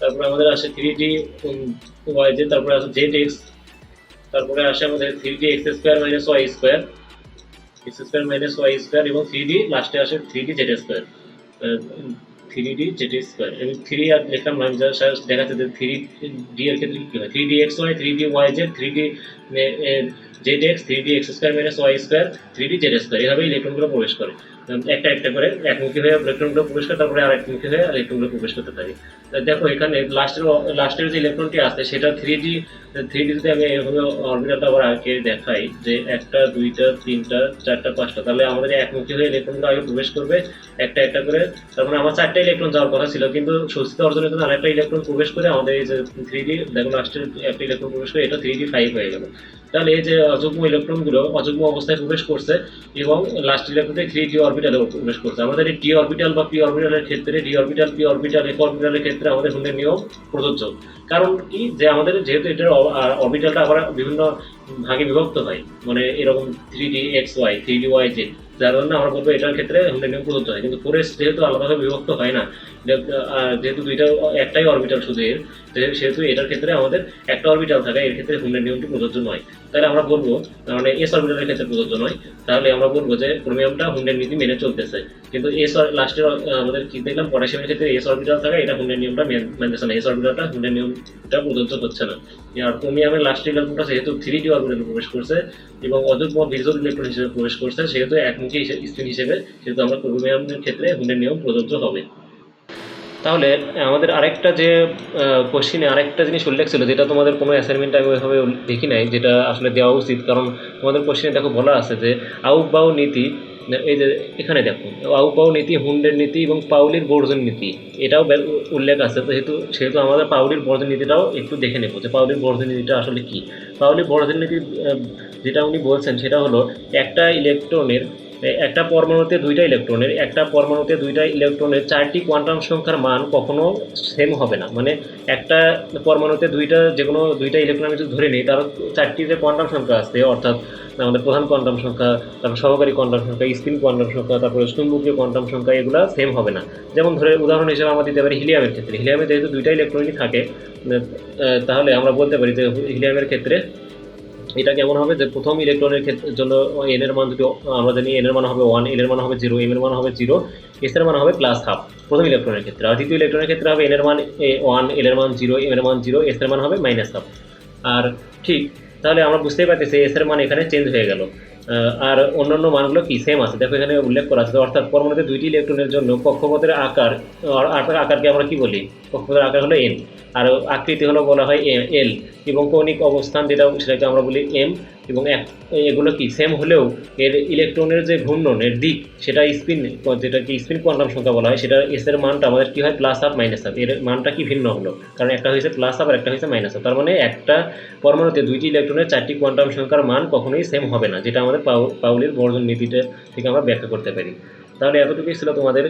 তারপরে আমাদের আসে 3dyz, তারপরে আসে zx, তারপরে আসে আমাদের 3dx square minus y square x square minus y square এবং 3d লাস্টে আসে 3dz স্কয়ার 3dz স্কয়ার এবং 3 আর লিখলাম না, জাস্ট দেখাতে যে 3d এর ক্ষেত্রে কি হয় 3dxy 3dyz 3d zx 3dx square minus y square 3dz square, এভাবে ইলেকট্রনগুলো প্রবেশ করে একটা একটা করে একমুখী হয়ে ইলেকট্রনগুলো প্রবেশ করে, তারপরে আর একমুখী হয়ে ইলেকট্রনগুলো প্রবেশ করতে পারে। দেখো এখানে লাস্টের যে ইলেকট্রনটি আছে সেটা 3d যদি আমি এভাবে অরবিটালটা আবার আগে দেখাই যে 1টা 2টা 3টা 4টা 5টা, তাহলে আমাদের একমুখী হয়ে ইলেকট্রনগুলো আগে প্রবেশ করবে একটা একটা করে। তারপরে আমার 4টা ইলেকট্রন যাওয়ার কথা ছিল, কিন্তু সুস্থিতি অর্জনের জন্য আরেকটা ইলেকট্রন প্রবেশ করে আমাদের এই যে 3d দেখো লাস্টের একটা ইলেকট্রন প্রবেশ করে এটা 3d5 হয়ে গেল। তাহলে এই যে অযুগ্ম ইলেকট্রনগুলো অযুগ্ম অবস্থায় প্রবেশ করছে এবং লাস্ট ইলেকট্রনটি 3d অরবিটালে প্রবেশ করছে। আমাদের এই d অরবিটাল বা p অরবিটালের ক্ষেত্রে d orbital p orbital f অরবিটালের ক্ষেত্রে আমাদের হুন্ডের নিয়ম প্রযোজ্য। কারণ কি যে আমাদের যেহেতু এটার অরবিটালটা আবার বিভিন্ন ভাগে বিভক্ত হয়, মানে এরকম 3dxy 3dyz, যার জন্য আমরা বলবো এটার ক্ষেত্রে হুন্ডের নিয়ম প্রযোজ্য হয়। কিন্তু 4s যেহেতু আলাদাভাবে বিভক্ত হয় না, যেহেতু একটাই অরবিটাল শুধু এর, সেহেতু এটার ক্ষেত্রে আমাদের একটা অরবিটাল থাকে, এর ক্ষেত্রে হুন্ডের নিয়মটি প্রযোজ্য নয়। তাহলে আমরা বলবো মানে এস অরবিটালের ক্ষেত্রে প্রযোজ্য নয়, তাহলে আমরা বলবো যে ক্রোমিয়ামটা হুন্ডের নীতি মেনে চলতেছে। কিন্তু এস লাস্টের আমাদের কি দেখলাম পটাশিয়ামের ক্ষেত্রে এস অরবিটাল থাকে, এটা হুন্ডের নিয়মটা মানতেছে না, এস অরবিটালটা হুন্ডের নিয়মটা প্রযোজ্য হচ্ছে না। আর ক্রোমিয়ামের লাস্টের ইলেকট্রনটা যেহেতু 3d অরবিটালে প্রবেশ করছে এবং অযুগ্ম বিজোড় ইলেকট্রন হিসেবে প্রবেশ করছে, সেহেতু একমুখী স্পিন হিসেবে সেহেতু আমরা ক্রোমিয়ামের ক্ষেত্রে হুন্ডের নিয়ম প্রযোজ্য হবে। তাহলে আমাদের আরেকটা যে কোশ্চিনে আরেকটা জিনিস উল্লেখ ছিল, যেটা তোমাদের কোনো অ্যাসাইনমেন্ট আমি ওইভাবে দেখি নাই, যেটা আসলে দেওয়া উচিত। কারণ তোমাদের কোশ্চিনে দেখো বলা আছে যে আউকবাউ নীতি, এই যে এখানে দেখো আউকবাউ নীতি, হুন্ডের নীতি এবং পাউলির বর্জন নীতি এটাও উল্লেখ আছে। তো সেহেতু আমাদের পাউলির বর্জন নীতিটাও একটু দেখে নেবো যে পাউলির বর্জন নীতিটা আসলে কি। পাউলির বর্জন নীতি যেটা উনি বলছেন সেটা হলো একটা পরমাণুতে দুইটা ইলেকট্রনের 4টি কোয়ান্টাম সংখ্যার মান কখনো সেম হবে না। মানে একটা পরমাণুতে যে কোনো দুইটা ইলেকট্রন আমি যদি ধরে নিই, তার 4টি যে কোয়ান্টাম সংখ্যা আছে, অর্থাৎ আমাদের প্রধান কোয়ান্টাম সংখ্যা, তারপর সহকারী কোয়ান্টাম সংখ্যা, স্পিন কোয়ান্টাম সংখ্যা, তারপরে চুম্বকীয় কোয়ান্টাম সংখ্যা, এগুলো সেম হবে না। যেমন ধরে উদাহরণ হিসেবে আমরা দিতে পারি হিলিয়ামের ক্ষেত্রে। হিলিয়ামে যেহেতু দুইটা ইলেকট্রনই থাকে, তাহলে আমরা বলতে পারি যে হিলিয়ামের ক্ষেত্রে এটা কেমন হবে যে প্রথম ইলেকট্রনের জন্য এন এর মান যদি আমরা জানি এন এর মান হবে 1, এল এর মান হবে 0, এম এর মান হবে 0, এস এর মান হবে +½ প্রথম ইলেকট্রনের ক্ষেত্রে। আর দ্বিতীয় ইলেকট্রনের ক্ষেত্রে হবে এন এর মান 1, এল এর মান 0, এম এর মান 0, এস এর মান হবে -½ আর ঠিক। তাহলে আমরা বুঝতেই পারতেছি এস এর মান এখানে চেঞ্জ হয়ে গেল, আর অন্যান্য মানগুলো কি সেম আছে। দেখো এখানে উল্লেখ করা আছে, অর্থাৎ পরমাণুতে দুইটি ইলেকট্রনের জন্য কক্ষপথের আকারকে আমরা কি বলি, কক্ষপথের আকার হলো এন, আর আকৃতি হলো বলা হয় এল, এবং কৌণিক অবস্থান সেটাকে আমরা বলি এম, এবং এগুলো কি সেম হলেও এর ইলেকট্রনের যে ঘূর্ণনের দিক সেটা স্পিন, যেটাকে স্পিন কোয়ান্টাম সংখ্যা বলা হয়, সেটা এস এর মানটা আমাদের কি হয় প্লাস আপ মাইনাস আপ, এর মানটা কি ভিন্ন হলো, কারণ একটা হয়েছে প্লাস আপ আর একটা হয়েছে মাইনাস আপ। তার মানে একটা পরমাণুতে দুইটি ইলেকট্রনের চারটি কোয়ান্টাম সংখ্যার মান কখনোই সেম হবে না, যেটা আমাদের পাউলির বর্জন নীতিটা থেকে আমরা ব্যাখ্যা করতে পারি। তাহলে এতটুকুই ছিল তোমাদের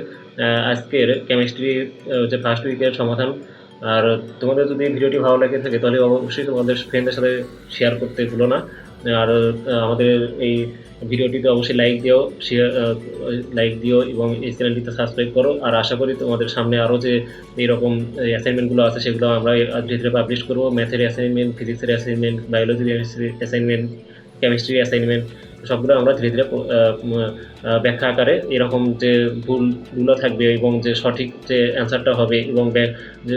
আজকের কেমিস্ট্রি যে ফার্স্ট উইকের সমাধান। আর তোমাদের যদি ভিডিওটি ভালো লাগে থাকে তাহলে অবশ্যই তোমাদের ফ্রেন্ডদের সাথে শেয়ার করতে ভুলো না। আর আমাদের এই ভিডিওটিতে অবশ্যই লাইক দিও, শেয়ার লাইক দিও এবং এই চ্যানেলটিতে সাবস্ক্রাইব করো। আর আশা করি তোমাদের সামনে আরও যে এইরকম অ্যাসাইনমেন্টগুলো আছে সেগুলো আমরা ধীরে ধীরে পাবলিশ করবো। ম্যাথের অ্যাসাইনমেন্ট, ফিজিক্সের অ্যাসাইনমেন্ট, বায়োলজির অ্যাসাইনমেন্ট, কেমিস্ট্রি অ্যাসাইনমেন্ট সবগুলো আমরা ধীরে ধীরে ব্যাখ্যা আকারে এরকম যে ভুলগুলো থাকবে এবং যে সঠিক যে অ্যান্সারটা হবে এবং যে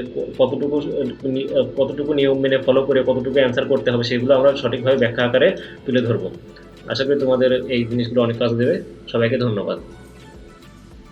কতটুকু নিয়ম মেনে ফলো করে কতটুকু অ্যান্সার করতে হবে সেগুলো আমরা সঠিকভাবে ব্যাখ্যা আকারে তুলে ধরবো। আশা করি তোমাদের এই জিনিসগুলো অনেক কাজ দেবে। সবাইকে ধন্যবাদ।